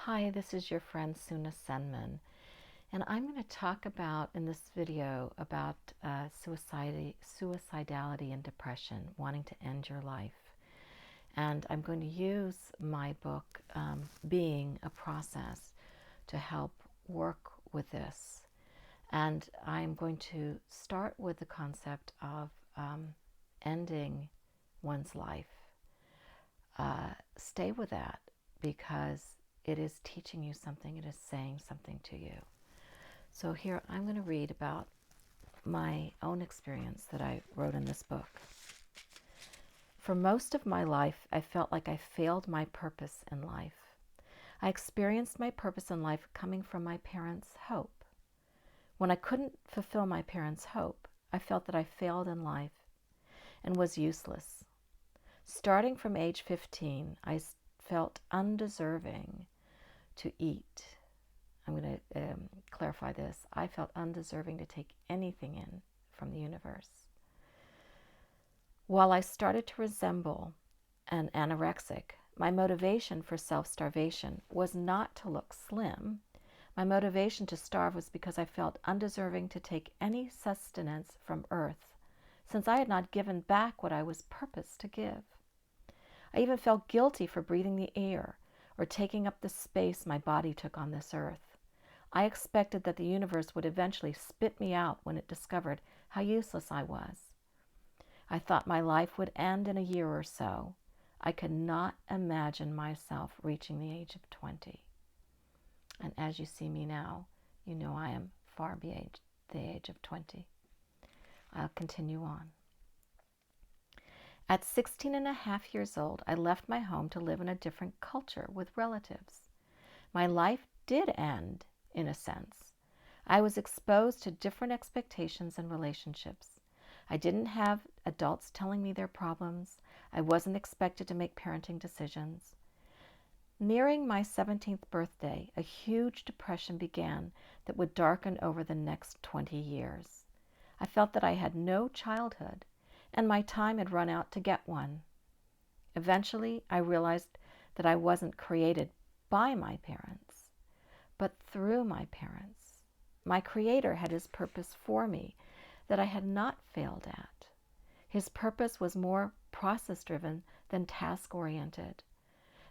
Hi, this is your friend Suna, and I'm going to talk about in this video about suicidality and depression, wanting to end your life. And I'm going to use my book, Being a Process, to help work with this. And I'm going to start with the concept of ending one's life. Stay with that because it is teaching you something, it is saying something to you. So here I'm going to read about my own experience that I wrote in this book. For most of my life, I felt like I failed my purpose in life. I experienced my purpose in life coming from my parents' hope. When I couldn't fulfill my parents' hope, I felt that I failed in life and was useless. Starting from age 15, I felt undeserving to eat. I'm going to clarify this. I felt undeserving to take anything in from the universe. While I started to resemble an anorexic, my motivation for self-starvation was not to look slim. My motivation to starve was because I felt undeserving to take any sustenance from earth, since I had not given back what I was purposed to give. I even felt guilty for breathing the air or taking up the space my body took on this earth. I expected that the universe would eventually spit me out when it discovered how useless I was. I thought my life would end in a year or so. I could not imagine myself reaching the age of 20. And as you see me now, you know I am far beyond the age of 20. I'll continue on. At 16 and a half years old, I left my home to live in a different culture with relatives. My life did end, in a sense. I was exposed to different expectations and relationships. I didn't have adults telling me their problems. I wasn't expected to make parenting decisions. Nearing my 17th birthday, a huge depression began that would darken over the next 20 years. I felt that I had no childhood, and my time had run out to get one. Eventually, I realized that I wasn't created by my parents, but through my parents. My Creator had His purpose for me that I had not failed at. His purpose was more process-driven than task-oriented.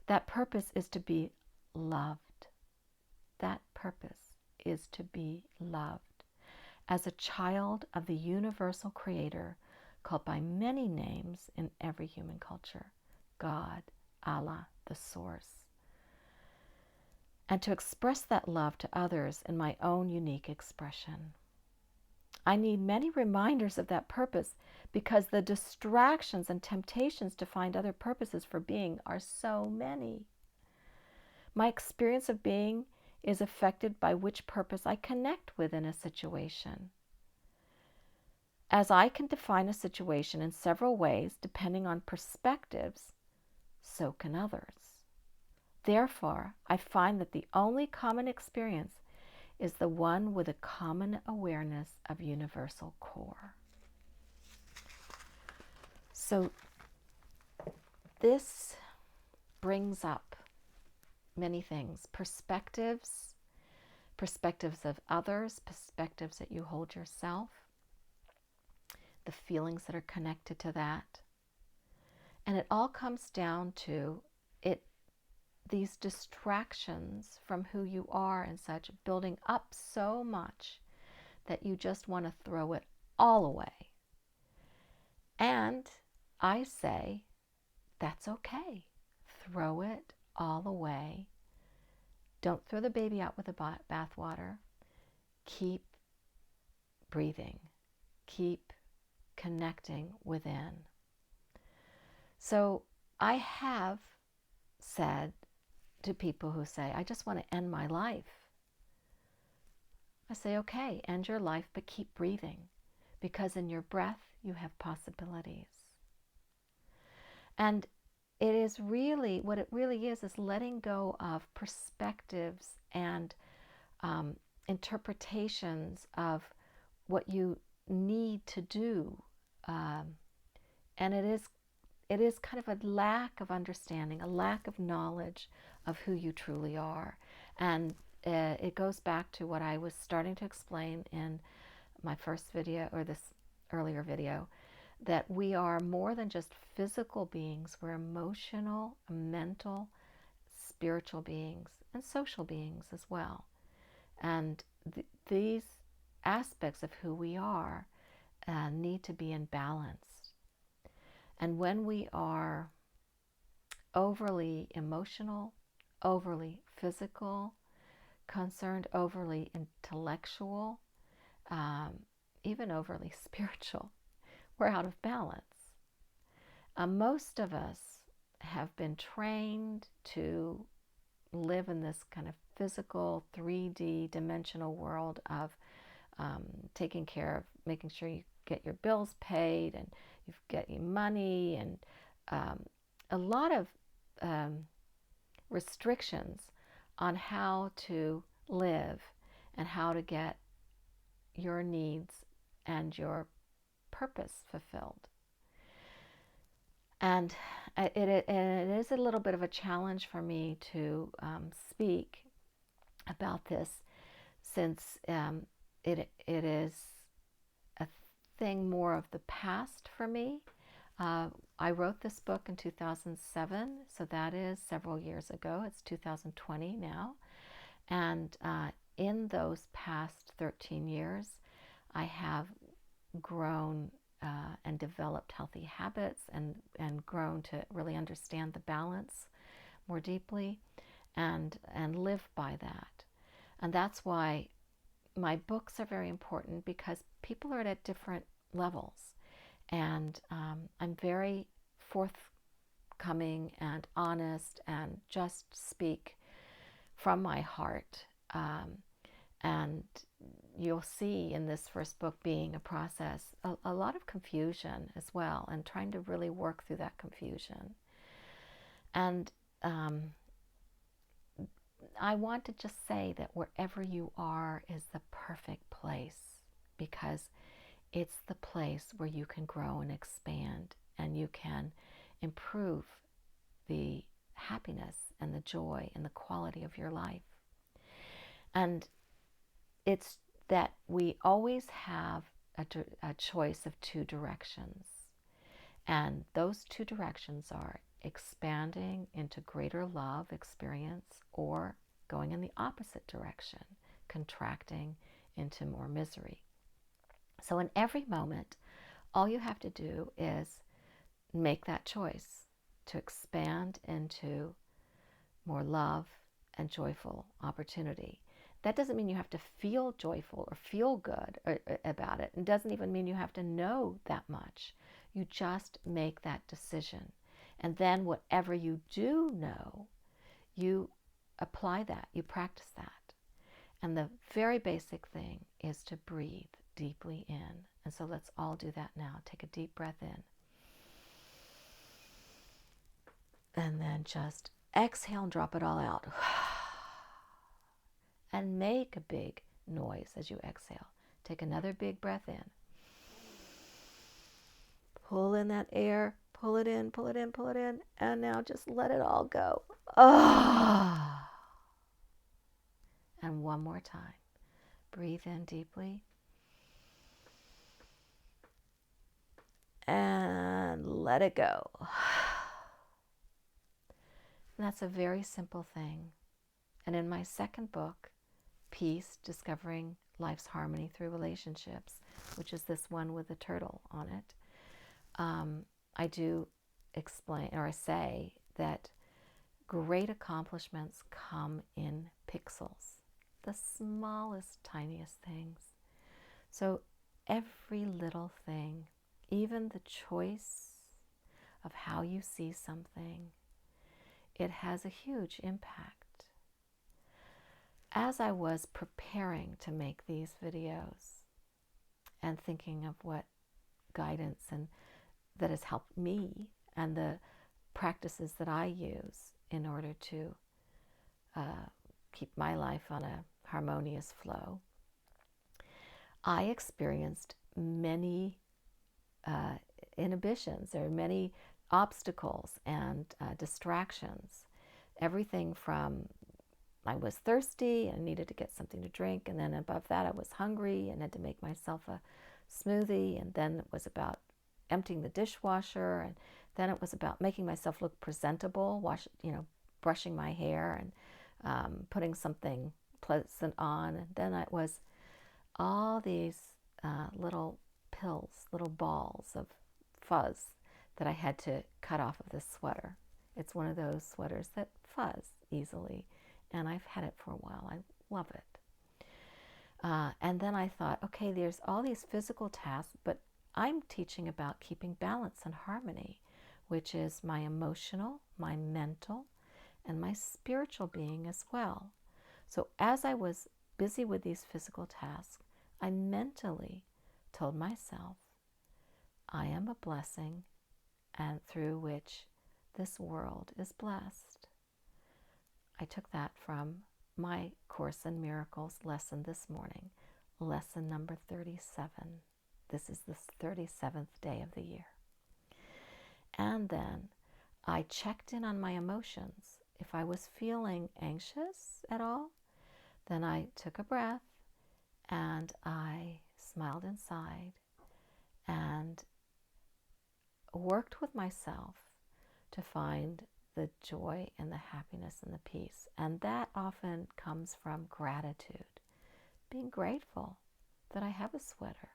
That purpose is to be loved. That purpose is to be loved. As a child of the universal Creator, called by many names in every human culture, God, Allah, the Source, and to express that love to others in my own unique expression. I need many reminders of that purpose because the distractions and temptations to find other purposes for being are so many. My experience of being is affected by which purpose I connect with in a situation. As I can define a situation in several ways depending on perspectives, so can others. Therefore, I find that the only common experience is the one with a common awareness of universal core. So this brings up many things: perspectives of others, perspectives that you hold yourself, the feelings that are connected to that. And it all comes down to these distractions from who you are and such, building up so much that you just want to throw it all away. And I say, that's okay. Throw it all away. Don't throw the baby out with the bathwater. Keep breathing. Keep connecting within. So I have said to people who say, I just want to end my life. I say, okay, end your life, but keep breathing, because in your breath you have possibilities. And it is really, what it really is letting go of perspectives and interpretations of what you need to do. And it is kind of a lack of understanding, a lack of knowledge of who you truly are. And it goes back to what I was starting to explain in my first video, or this earlier video, that we are more than just physical beings. We're emotional, mental, spiritual beings, and social beings as well. And these aspects of who we are need to be in balance. And when we are overly emotional, overly physical, concerned, overly intellectual, even overly spiritual, we're out of balance. Most of us have been trained to live in this kind of physical 3D dimensional world of taking care of, making sure you get your bills paid and you get your money, and a lot of restrictions on how to live and how to get your needs and your purpose fulfilled. And it is a little bit of a challenge for me to speak about this, since it is a thing more of the past for me. I wrote this book in 2007, so that is several years ago. It's 2020 now. And in those past 13 years, I have grown and developed healthy habits, and grown to really understand the balance more deeply, and live by that. And that's why my books are very important, because people are at different levels. And I'm very forthcoming and honest, and just speak from my heart. And you'll see in this first book being a process, a lot of confusion as well, and trying to really work through that confusion. And I want to just say that wherever you are is the perfect place, because it's the place where you can grow and expand, and you can improve the happiness and the joy and the quality of your life. And it's that we always have a choice of two directions. And those two directions are expanding into greater love experience, or going in the opposite direction, contracting into more misery. So in every moment, all you have to do is make that choice to expand into more love and joyful opportunity. That doesn't mean you have to feel joyful or feel good about it. It doesn't even mean you have to know that much. You just make that decision. And then whatever you do know, you apply that, you practice that. And the very basic thing is to breathe deeply in. And so let's all do that now. Take a deep breath in. And then just exhale and drop it all out. And make a big noise as you exhale. Take another big breath in. Pull in that air. Pull it in, pull it in, pull it in. And now just let it all go. Ah. And one more time. Breathe in deeply. And let it go. And that's a very simple thing. And in my second book, Peace, Discovering Life's Harmony Through Relationships, which is this one with the turtle on it, I do explain, or I say, that great accomplishments come in pixels, the smallest, tiniest things. So every little thing, even the choice of how you see something, it has a huge impact. As I was preparing to make these videos and thinking of what guidance and that has helped me, and the practices that I use in order to keep my life on a harmonious flow, I experienced many inhibitions, or many obstacles and distractions everything from I was thirsty and needed to get something to drink, and then above that I was hungry and had to make myself a smoothie, and then it was about emptying the dishwasher, and then it was about making myself look presentable, brushing my hair and putting something pleasant on, and then it was all these little pills, little balls of fuzz that I had to cut off of this sweater. It's one of those sweaters that fuzz easily, and I've had it for a while. I love it. And then I thought, okay, there's all these physical tasks, but I'm teaching about keeping balance and harmony, which is my emotional, my mental, and my spiritual being as well. So as I was busy with these physical tasks, I mentally told myself, I am a blessing, and through which this world is blessed. I took that from my Course in Miracles lesson this morning, lesson number 37. This is the 37th day of the year. And then I checked in on my emotions. If I was feeling anxious at all, then I took a breath and I smiled inside and worked with myself to find the joy and the happiness and the peace. And that often comes from gratitude. Being grateful that I have a sweater.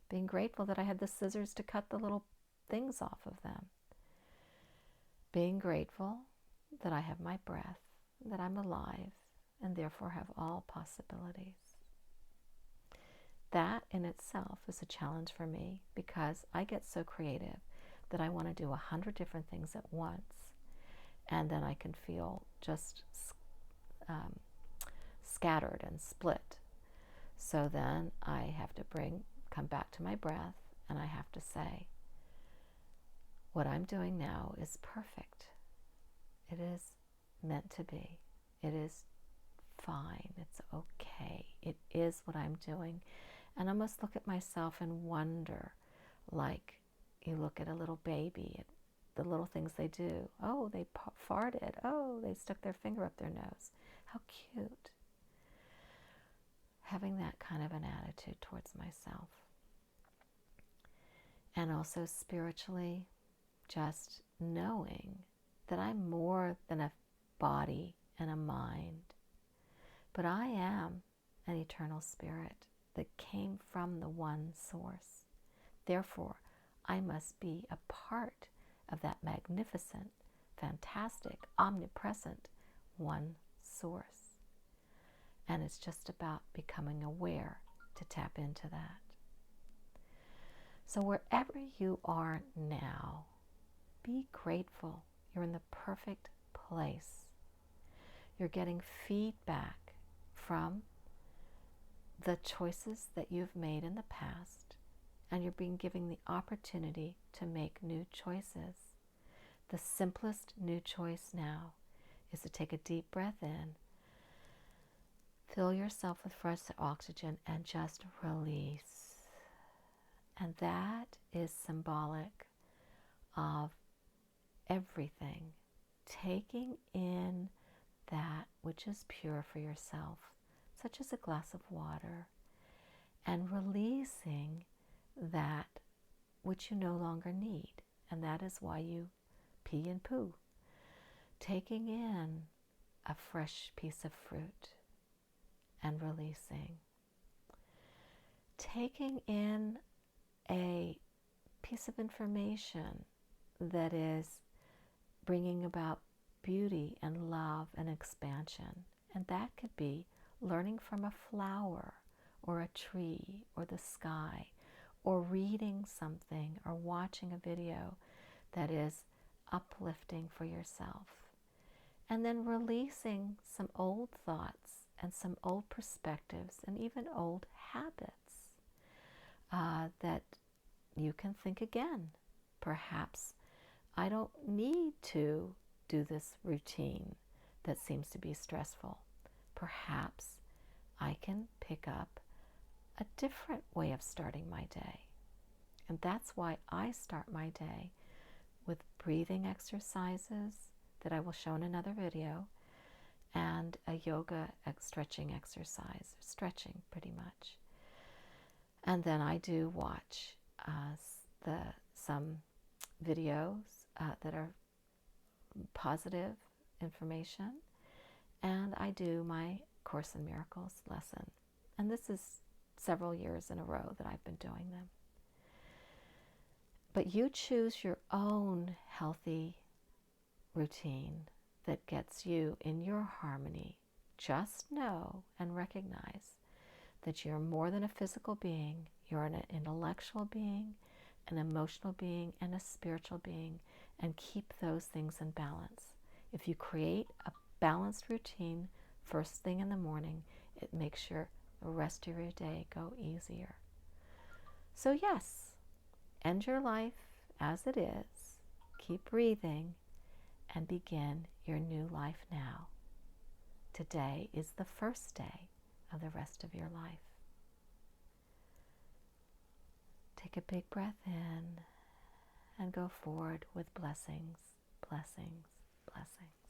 Being grateful that I had the scissors to cut the little things off of them. Being grateful that I have my breath, that I'm alive, and therefore have all possibilities. That in itself is a challenge for me because I get so creative that I want to do 100 different things at once. And then I can feel just scattered and split. So then I have to come back to my breath, and I have to say, what I'm doing now is perfect. It is meant to be. It is fine. It's okay. It is what I'm doing. And I must look at myself and wonder, like you look at a little baby, at the little things they do. Oh, they farted. Oh, they stuck their finger up their nose. How cute. Having that kind of an attitude towards myself. And also spiritually, just knowing that I'm more than a body and a mind, but I am an eternal spirit that came from the one source. Therefore, I must be a part of that magnificent, fantastic, omnipresent one source. And it's just about becoming aware to tap into that. So wherever you are now, be grateful. You're in the perfect place. You're getting feedback from the choices that you've made in the past, and you're being given the opportunity to make new choices. The simplest new choice now is to take a deep breath in, fill yourself with fresh oxygen, and just release. And that is symbolic of everything. Taking in that which is pure for yourself, such as a glass of water, and releasing that which you no longer need. And that is why you pee and poo. Taking in a fresh piece of fruit and releasing. Taking in a piece of information that is bringing about beauty and love and expansion. And that could be learning from a flower or a tree or the sky, or reading something or watching a video that is uplifting for yourself. And then releasing some old thoughts and some old perspectives and even old habits that you can think again. Perhaps I don't need to do this routine that seems to be stressful. Perhaps I can pick up a different way of starting my day. And that's why I start my day with breathing exercises, that I will show in another video, and a yoga stretching exercise, stretching pretty much. And then I do watch some videos that are positive information, and I do my Course in Miracles lesson. And this is several years in a row that I've been doing them. But you choose your own healthy routine that gets you in your harmony. Just know and recognize that you're more than a physical being. You're an intellectual being, an emotional being, and a spiritual being, and keep those things in balance. If you create a balanced routine first thing in the morning, it makes the rest of your day go easier. So yes, end your life as it is, keep breathing, and begin your new life now. Today is the first day of the rest of your life. Take a big breath in and go forward with blessings, blessings, blessings.